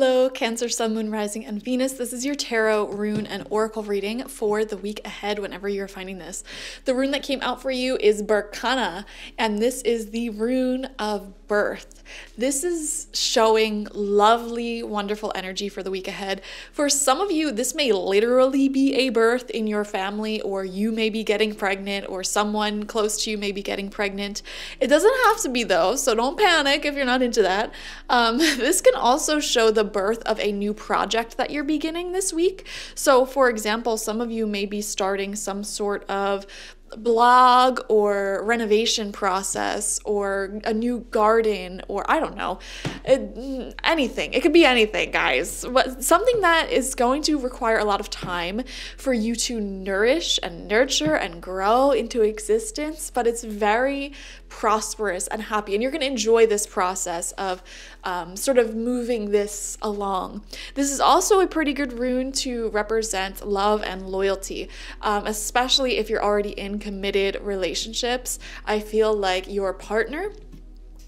Hello, Cancer, Sun, Moon, Rising, and Venus. This is your tarot, rune, and oracle reading for the week ahead whenever you're finding this. The rune that came out for you is Berkana, and this is the rune of birth. This is showing lovely, wonderful energy for the week ahead. For some of you, this may literally be a birth in your family, or you may be getting pregnant, or someone close to you may be getting pregnant. It doesn't have to be though, so don't panic if you're not into that. This can also show the birth of a new project that you're beginning this week. So for example, some of you may be starting some sort of blog or renovation process or a new garden, or I don't know, anything. It could be anything, guys. But something that is going to require a lot of time for you to nourish and nurture and grow into existence, but it's very prosperous and happy, and you're going to enjoy this process of sort of moving this along. This is also a pretty good rune to represent love and loyalty, especially if you're already in committed relationships. I feel like your partner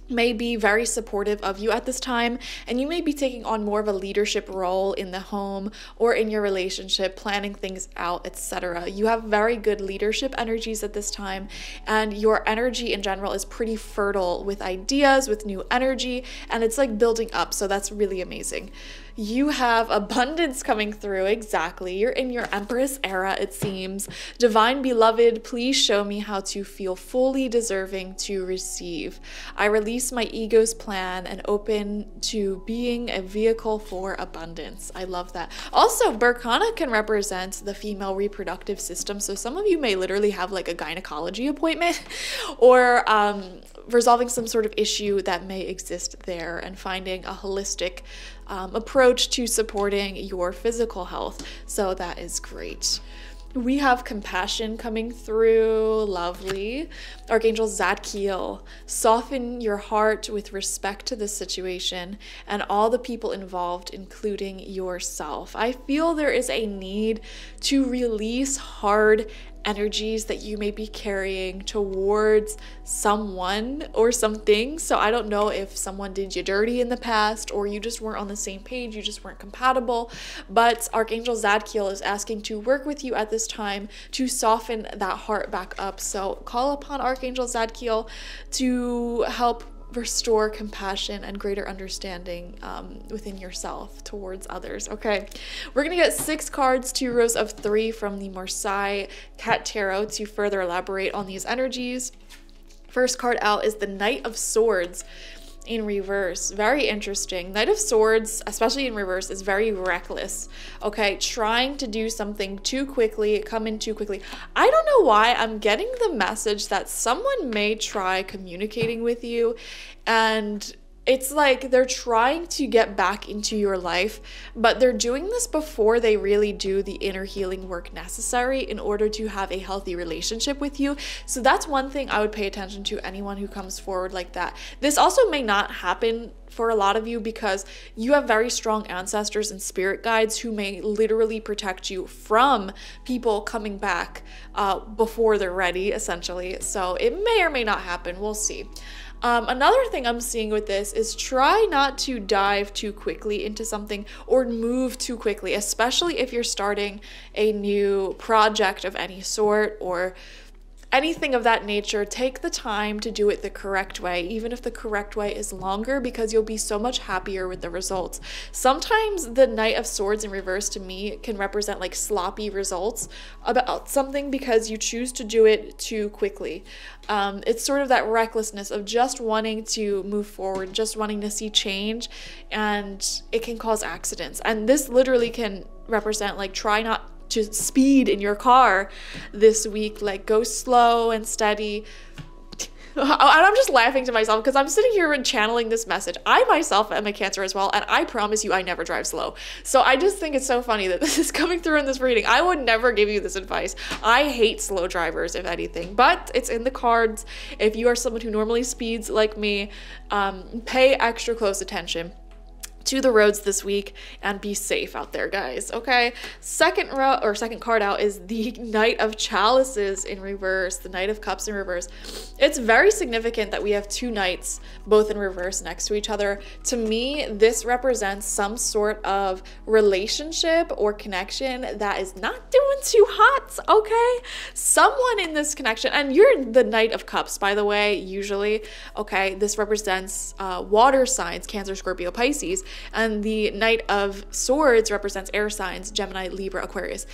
may be very supportive of you at this time, and you may be taking on more of a leadership role in the home or in your relationship, planning things out, etc. You have very good leadership energies at this time, and your energy in general is pretty fertile with ideas, with new energy, and it's like building up, so that's really amazing. You have abundance coming through, exactly. You're in your Empress era, it seems. Divine Beloved, please show me how to feel fully deserving to receive. I release my ego's plan and open to being a vehicle for abundance. I love that. Also, Berkana can represent the female reproductive system, so some of you may literally have like a gynecology appointment or resolving some sort of issue that may exist there and finding a holistic approach to supporting your physical health. So that is great. We have compassion coming through, lovely. Archangel Zadkiel, soften your heart with respect to the situation and all the people involved, including yourself. I feel there is a need to release hard energies that you may be carrying towards someone or something. So I don't know if someone did you dirty in the past, or you just weren't on the same page, you just weren't compatible, but Archangel Zadkiel is asking to work with you at this time to soften that heart back up. So call upon Archangel Zadkiel to help restore compassion and greater understanding within yourself towards others. Okay, we're gonna get 6 cards, 2 rows of 3 from the Marseille Cat Tarot to further elaborate on these energies. First card out is the Knight of Swords in reverse. Very interesting. Knight of Swords, especially in reverse, is very reckless. Okay, trying to do something too quickly, come in too quickly. I don't know why I'm getting the message that someone may try communicating with you, and it's like they're trying to get back into your life, but they're doing this before they really do the inner healing work necessary in order to have a healthy relationship with you. So that's one thing I would pay attention to, anyone who comes forward like that. This also may not happen for a lot of you because you have very strong ancestors and spirit guides who may literally protect you from people coming back before they're ready, essentially. So it may or may not happen. We'll see. Another thing I'm seeing with this is try not to dive too quickly into something or move too quickly, especially if you're starting a new project of any sort or anything of that nature. Take the time to do it the correct way, even if the correct way is longer, because you'll be so much happier with the results. Sometimes the Knight of Swords in reverse to me can represent like sloppy results about something because you choose to do it too quickly. It's sort of that recklessness of just wanting to move forward, just wanting to see change, and it can cause accidents. And this literally can represent like try not to speed in your car this week, like go slow and steady. And I'm just laughing to myself because I'm sitting here and channeling this message. I myself am a Cancer as well, and I promise you I never drive slow. So I just think it's so funny that this is coming through in this reading. I would never give you this advice. I hate slow drivers, if anything, but it's in the cards. If you are someone who normally speeds like me, pay extra close attention to the roads this week and be safe out there, guys. Okay. Second card out is the Knight of Chalices in reverse, the Knight of Cups in reverse. It's very significant that we have two knights both in reverse next to each other. To me, this represents some sort of relationship or connection that is not doing too hot. Okay. Someone in this connection, and you're the Knight of Cups, by the way, usually. Okay. This represents water signs, Cancer, Scorpio, Pisces. And the Knight of Swords represents air signs, Gemini, Libra, Aquarius.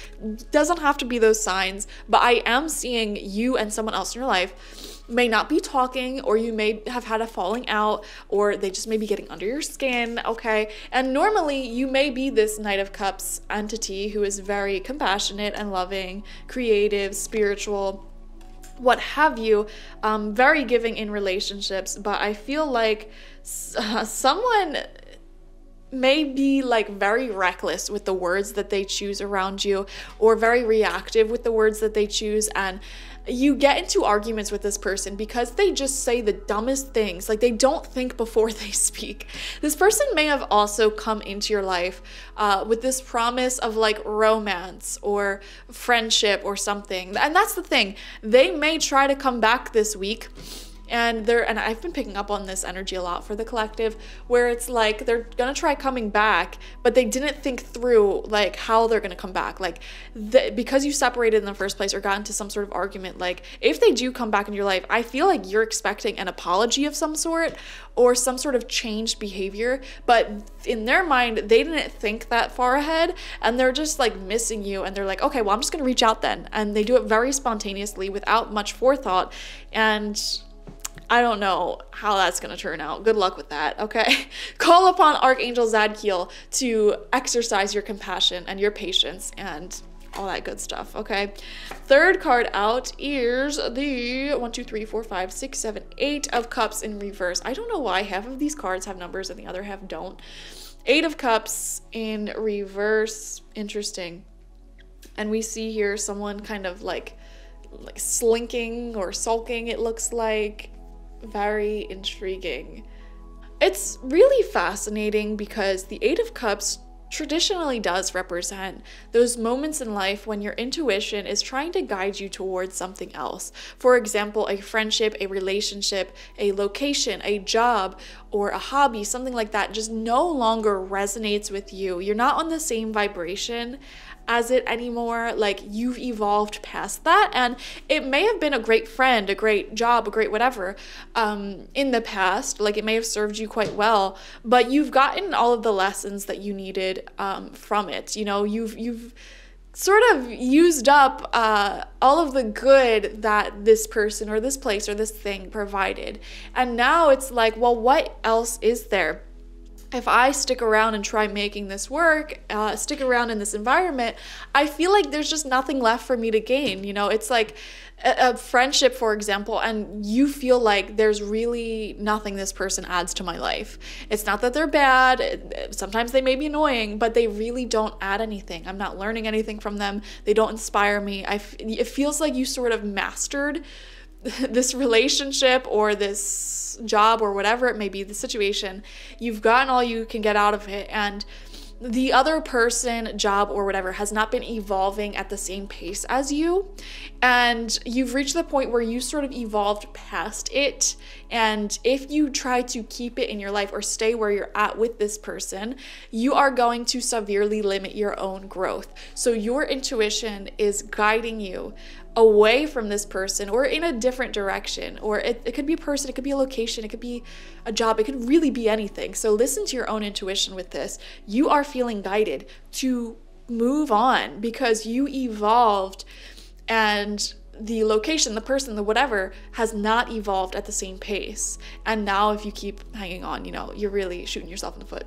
Doesn't have to be those signs, but I am seeing you and someone else in your life may not be talking, or you may have had a falling out, or they just may be getting under your skin, okay? And normally you may be this Knight of Cups entity who is very compassionate and loving, creative, spiritual, what have you, very giving in relationships, but I feel like someone may be like very reckless with the words that they choose around you, or very reactive with the words that they choose, and you get into arguments with this person because they just say the dumbest things. Like, they don't think before they speak. This person may have also come into your life with this promise of like romance or friendship or something, and that's the thing. They may try to come back this week. And I've been picking up on this energy a lot for the collective, where it's like they're gonna try coming back, but they didn't think through like how they're gonna come back. Like, because you separated in the first place or got into some sort of argument, like if they do come back in your life, I feel like you're expecting an apology of some sort or some sort of changed behavior, but in their mind, they didn't think that far ahead, and they're just like missing you, and they're like, okay, well, I'm just gonna reach out then. And they do it very spontaneously without much forethought, and I don't know how that's going to turn out. Good luck with that, okay? Call upon Archangel Zadkiel to exercise your compassion and your patience and all that good stuff, okay? Third card out is the 1, 2, 3, 4, 5, 6, 7, 8 of Cups in reverse. I don't know why half of these cards have numbers and the other half don't. 8 of Cups in reverse. Interesting. And we see here someone kind of like slinking or sulking, it looks like. Very intriguing. It's really fascinating because the 8 of Cups traditionally does represent those moments in life when your intuition is trying to guide you towards something else. For example, a friendship, a relationship, a location, a job, or a hobby, something like that just no longer resonates with you. You're not on the same vibration as it anymore. Like, you've evolved past that, and it may have been a great friend, a great job, a great whatever in the past. Like, it may have served you quite well, but you've gotten all of the lessons that you needed from it. You know, you've sort of used up all of the good that this person or this place or this thing provided, and now it's like, well, what else is there? If I stick around and try making this work, stick around in this environment, I feel like there's just nothing left for me to gain. You know, it's like a friendship, for example, and you feel like there's really nothing this person adds to my life. It's not that they're bad. Sometimes they may be annoying, but they really don't add anything. I'm not learning anything from them. They don't inspire me. It feels like you sort of mastered this relationship or this job or whatever it may be, the situation. You've gotten all you can get out of it, and the other person, job, or whatever has not been evolving at the same pace as you, and you've reached the point where you sort of evolved past it. And if you try to keep it in your life or stay where you're at with this person, you are going to severely limit your own growth. So your intuition is guiding you away from this person or in a different direction, or it could be a person, it could be a location, it could be a job, it could really be anything. So listen to your own intuition with this. You are feeling guided to move on because you evolved, and the location, the person, the whatever has not evolved at the same pace. And now if you keep hanging on, you know, you're really shooting yourself in the foot.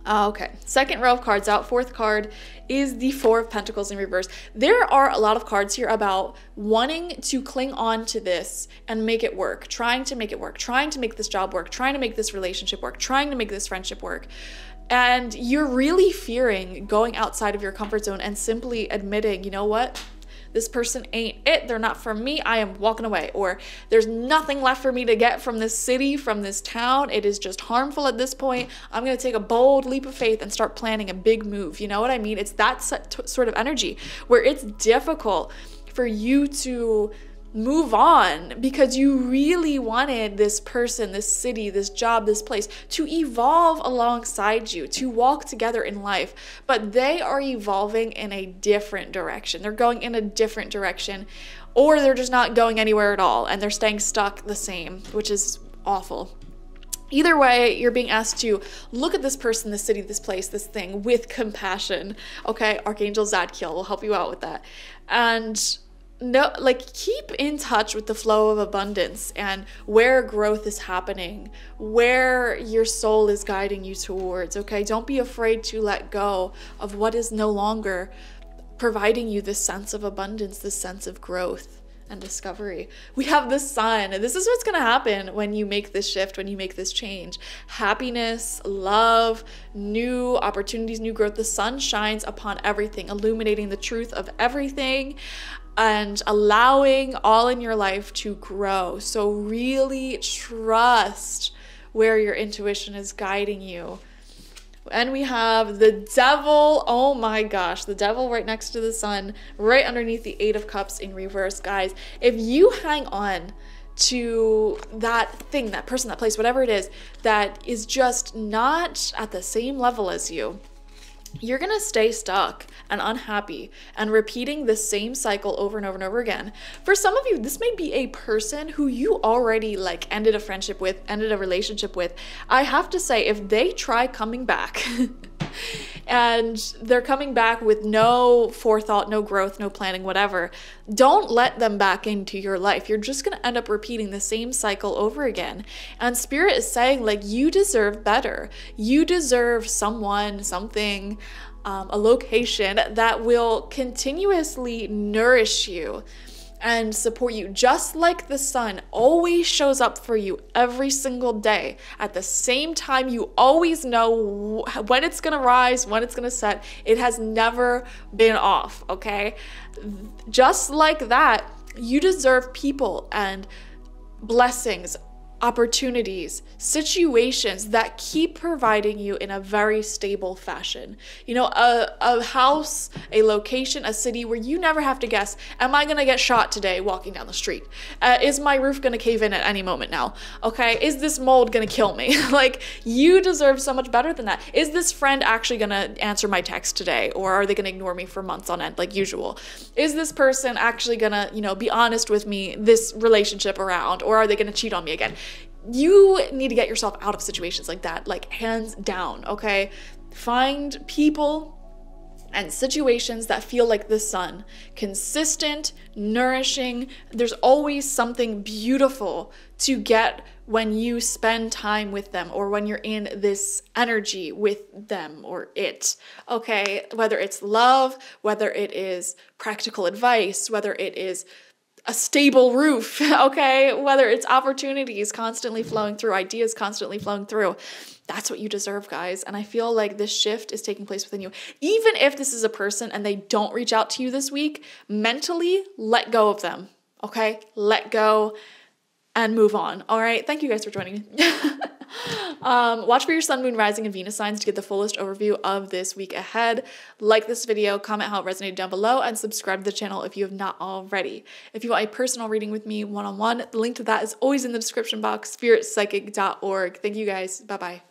Okay, second row of cards out. Fourth card is the Four of Pentacles in reverse. There are a lot of cards here about wanting to cling on to this and make it work, trying to make it work, trying to make this job work, trying to make this relationship work, trying to make this friendship work. And you're really fearing going outside of your comfort zone and simply admitting, you know what? this person ain't it. They're not for me. I am walking away. Or there's nothing left for me to get from this city, from this town. It is just harmful at this point. I'm going to take a bold leap of faith and start planning a big move. You know what I mean? It's that sort of energy where it's difficult for you to move on because you really wanted this person, this city, this job, this place to evolve alongside you, to walk together in life. But they are evolving in a different direction. They're going in a different direction, or they're just not going anywhere at all and they're staying stuck the same, which is awful. Either way, you're being asked to look at this person, this city, this place, this thing with compassion. Okay, Archangel Zadkiel will help you out with that. And no, like, keep in touch with the flow of abundance and where growth is happening, where your soul is guiding you towards, okay? Don't be afraid to let go of what is no longer providing you this sense of abundance, this sense of growth and discovery. We have the sun. This is what's going to happen when you make this shift, when you make this change. Happiness, love, new opportunities, new growth. The sun shines upon everything, illuminating the truth of everything and allowing all in your life to grow. So really trust where your intuition is guiding you. And we have the devil. Oh my gosh, the devil right next to the sun, right underneath the 8 of Cups in reverse. Guys, if you hang on to that thing, that person, that place, whatever it is, that is just not at the same level as you, you're going to stay stuck and unhappy and repeating the same cycle over and over and over again. For some of you, this may be a person who you already like ended a friendship with, ended a relationship with. I have to say, if they try coming back and they're coming back with no forethought, no growth, no planning, whatever, don't let them back into your life. You're just going to end up repeating the same cycle over again. And Spirit is saying, like, you deserve better. You deserve someone, something, a location that will continuously nourish you and support you, just like the sun always shows up for you every single day at the same time. You always know when it's gonna rise, when it's gonna set. It has never been off, okay? Just like that, you deserve people and blessings, opportunities, situations that keep providing you in a very stable fashion. You know, a house, a location, a city where you never have to guess, am I gonna get shot today walking down the street? Is my roof gonna cave in at any moment now? Okay, is this mold gonna kill me? Like, you deserve so much better than that. Is this friend actually gonna answer my text today, or are they gonna ignore me for months on end like usual? Is this person actually gonna, you know, be honest with me this relationship around, or are they gonna cheat on me again? You need to get yourself out of situations like that, like hands down, okay? Find people and situations that feel like the sun, consistent, nourishing. There's always something beautiful to get when you spend time with them or when you're in this energy with them or it, okay? Whether it's love, whether it is practical advice, whether it is a stable roof, okay? Whether it's opportunities constantly flowing through, ideas constantly flowing through. That's what you deserve, guys. And I feel like this shift is taking place within you. Even if this is a person and they don't reach out to you this week, mentally let go of them, okay? Let go and move on, all right? Thank you guys for joining me. Watch for your sun, moon, rising, and Venus signs to get the fullest overview of this week ahead. Like this video, comment how it resonated down below, and subscribe to the channel if you have not already. If you want a personal reading with me one-on-one, the link to that is always in the description box, spiritpsychic.org. Thank you guys. Bye-bye.